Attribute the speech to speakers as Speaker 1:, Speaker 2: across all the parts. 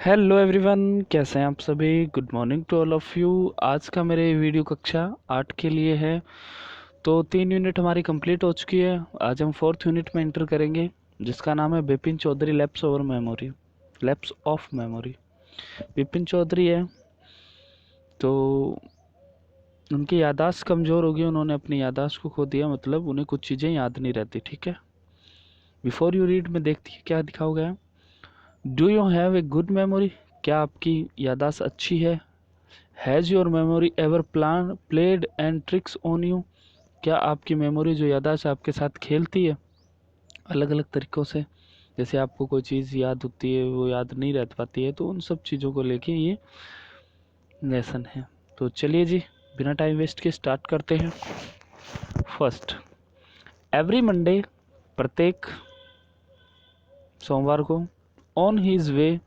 Speaker 1: Hello everyone, कैसे हैं आप सभी। Good morning to all of you. आज का मेरे वीडियो कक्षा 8 के लिए है। तो 3 यूनिट हमारी कंप्लीट हो चुकी है। आज हम 4th यूनिट में एंटर करेंगे, जिसका नाम है Bipin Chaudhary lapse over memory, lapse of memory. Bipin Chaudhary है तो उनकी याददाश्त कमज़ोर होगी, उन्होंने अपनी याददाश्त को खो दिया, मतलब उन्हें कुछ चीज़ें याद नहीं रहती। ठीक है, बिफोर यू रीड में देखती है क्या लिखा हुआ है। Do you have a good memory? क्या आपकी याददाश्त अच्छी है? Has your memory ever played and tricks on you? क्या आपकी मेमोरी जो याददाश्त आपके साथ खेलती है अलग अलग तरीक़ों से? जैसे आपको कोई चीज़ याद होती है, वो याद नहीं रह पाती है, तो उन सब चीज़ों को लेके ये लेसन है। तो चलिए जी, बिना टाइम वेस्ट के स्टार्ट करते हैं। फर्स्ट, एवरी मंडे, प्रत्येक सोमवार को, on his way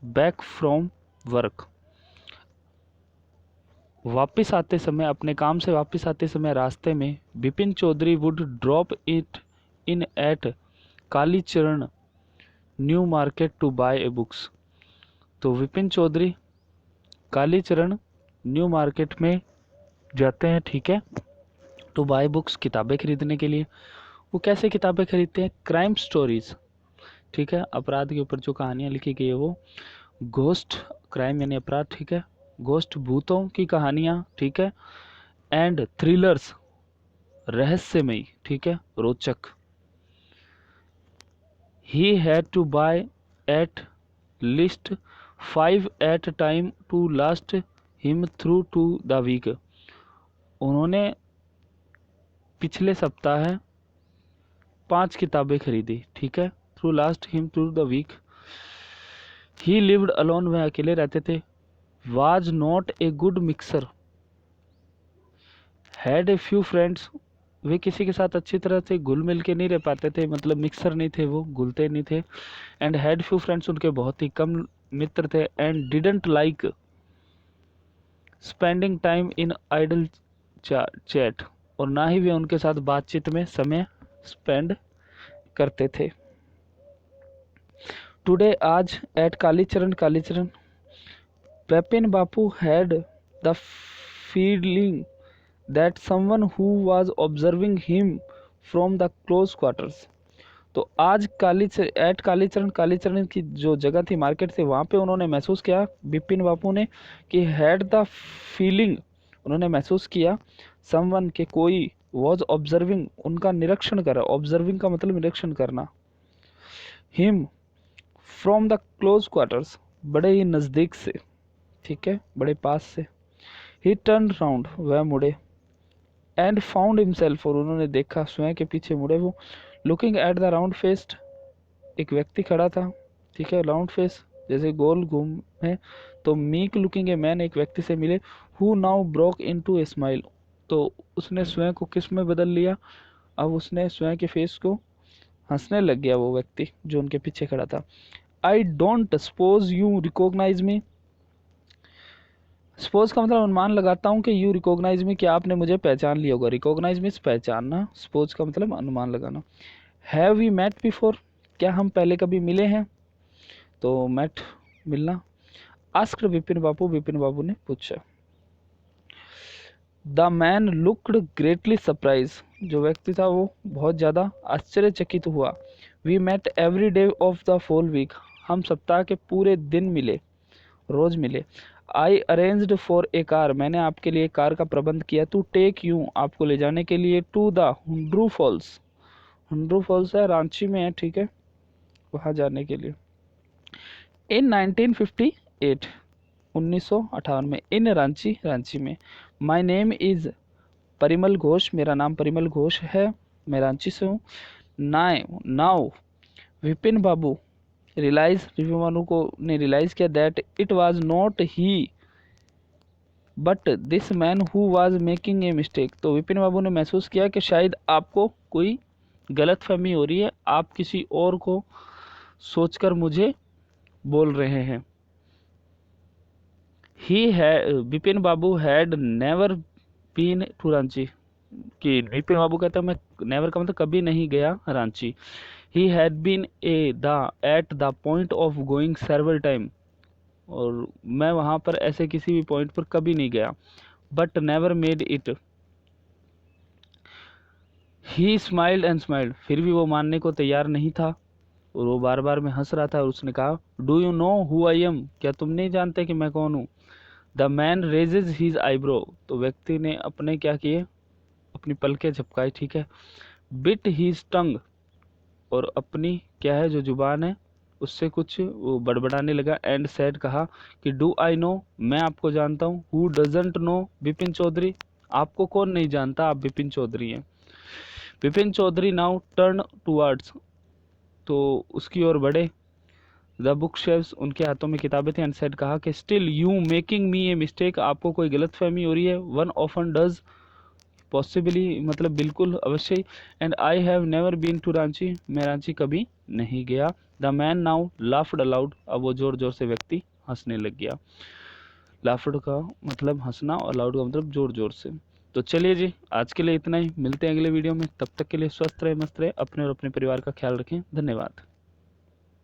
Speaker 1: back from work, वापस आते समय, अपने काम से वापस आते समय रास्ते में, Bipin Chaudhary would drop it in at Kalicharan new market to buy a books. तो विपिन चौधरी कालीचरण न्यू मार्केट में जाते हैं, ठीक है, टू बाय बुक्स, किताबें खरीदने के लिए। वो कैसे किताबें खरीदते हैं? क्राइम स्टोरीज, ठीक है, अपराध के ऊपर जो कहानियाँ लिखी गई है वो। घोस्ट, क्राइम यानी अपराध, ठीक है, घोस्ट भूतों की कहानियाँ, ठीक है, एंड थ्रिलर्स, रहस्यमयी, ठीक है, रोचक। He had to buy at least 5 at a time to last him through to the week. उन्होंने पिछले सप्ताह 5 किताबें खरीदी, ठीक है, through last him through the week. He lived alone, वह अकेले रहते थे। Was not a good mixer, had a few friends, वे किसी के साथ अच्छी तरह से घुल मिल के नहीं रह पाते थे, मतलब मिक्सर नहीं थे, वो घुलते नहीं थे। एंड हैड फ्यू फ्रेंड्स, उनके बहुत ही कम मित्र थे। And didn't like spending time in idle chat, और ना ही वे उनके साथ बातचीत में समय स्पेंड करते थे। टुडे, आज, at Kalicharan, Bipin Babu had the feeling that someone who was observing him from the close quarters. तो आज कालीचरण की जो जगह थी, मार्केट थी, वहाँ पे उन्होंने महसूस किया, बिपिन बापू ने, कि हैड द फीलिंग, उन्होंने महसूस किया, समवन के कोई, वॉज ऑब्जर्विंग, उनका निरीक्षण कर रहा। ऑब्जर्विंग का मतलब निरीक्षण करना। Him from the close quarters, बड़े ही नज़दीक से, ठीक है, बड़े पास से। ही टर्न राउंड, वह मुड़े। एंड फाउंड हिमसेल्फ, और उन्होंने देखा, स्वयं के पीछे मुड़े वो, looking at the round faced, एक व्यक्ति खड़ा था, ठीक है, राउंड फेस जैसे गोल घूम है। तो मीक लुकिंग ए मैन, एक व्यक्ति से मिले, who now broke into a smile, तो उसने स्वयं को किस में बदल लिया? अब उसने स्वयं के फेस को हंसने लग गया, वो व्यक्ति जो उनके पीछे खड़ा था। I don't suppose you recognise me, suppose का मतलब अनुमान लगाता हूँ कि यू रिकॉग्नाइज मी, कि आपने मुझे पहचान लिया होगा। रिकॉग्नाइज मीन्स पहचानना, सपोज का मतलब अनुमान लगाना। हैव वी मेट बिफोर, क्या हम पहले कभी मिले हैं? तो मेट, मिलना। आस्क्ड विपिन बाबू ने पूछा। The man looked greatly surprise, जो व्यक्ति था वो बहुत ज़्यादा आश्चर्यचकित हुआ। We met every day of the whole week, हम सप्ताह के पूरे दिन मिले, रोज मिले। I arranged for a car, मैंने आपके लिए कार का प्रबंध किया। टू टेक यू, आपको ले जाने के लिए। To the Hundru falls, Hundru falls है, रांची में है, ठीक है, वहाँ जाने के लिए। इन 1958, 1958 में। इन रांची, रांची में। My name is Parimal Ghosh, मेरा नाम परिमल घोष है, मैं रांची से हूँ। नाउ विपिन बाबू रियलाइज, विपिन बाबू को ने रियलाइज किया, that it was not he but this man who was making a mistake, तो विपिन बाबू ने महसूस किया कि शायद आपको कोई गलतफहमी हो रही है, आप किसी और को सोचकर मुझे बोल रहे हैं। ही है, Vipin Babu had never been to Ranchi, कि विपिन बाबू कहते हैं मैं नेवर का मतलब कभी नहीं गया Ranchi. He had been at the point of going several time, और मैं वहाँ पर ऐसे किसी भी पॉइंट पर कभी नहीं गया। But never made it. He smiled and smiled, फिर भी वो मानने को तैयार नहीं था और वो बार बार में हंस रहा था। और उसने कहा, do you know who I am, क्या तुम नहीं जानते कि मैं कौन हूँ? The man raises his eyebrow, तो व्यक्ति ने अपने क्या किए, अपनी पलकें झपकाई, ठीक है। बिट हिज टंग, और अपनी क्या है जो जुबान है उससे कुछ वो बड़बड़ाने लगा। एंड सेड, कहा कि डू आई नो, मैं आपको जानता हूँ। Who doesn't know Bipin Chaudhary, आपको कौन नहीं जानता, आप बिपिन चौधरी हैं। Bipin Chaudhary now turn towards, तो उसकी ओर बढ़े। द बुक शेल्व्स, उनके हाथों में किताबें थी। एंड सेड, कहा कि still you making me a mistake, आपको कोई गलतफहमी हो रही है। वन ऑफन डज, पॉसिबली मतलब बिल्कुल अवश्य ही। And I have never been to Ranchi, मैं रांची कभी नहीं गया। The man now laughed aloud, अब वो जोर जोर से व्यक्ति हंसने लग गया। लाफ्ड का मतलब हंसना और लाउड का मतलब जोर जोर से। तो चलिए जी, आज के लिए इतना ही, मिलते हैं अगले वीडियो में। तब तक के लिए स्वस्थ रहे, मस्त रहे, अपने और अपने परिवार का ख्याल रखें। धन्यवाद।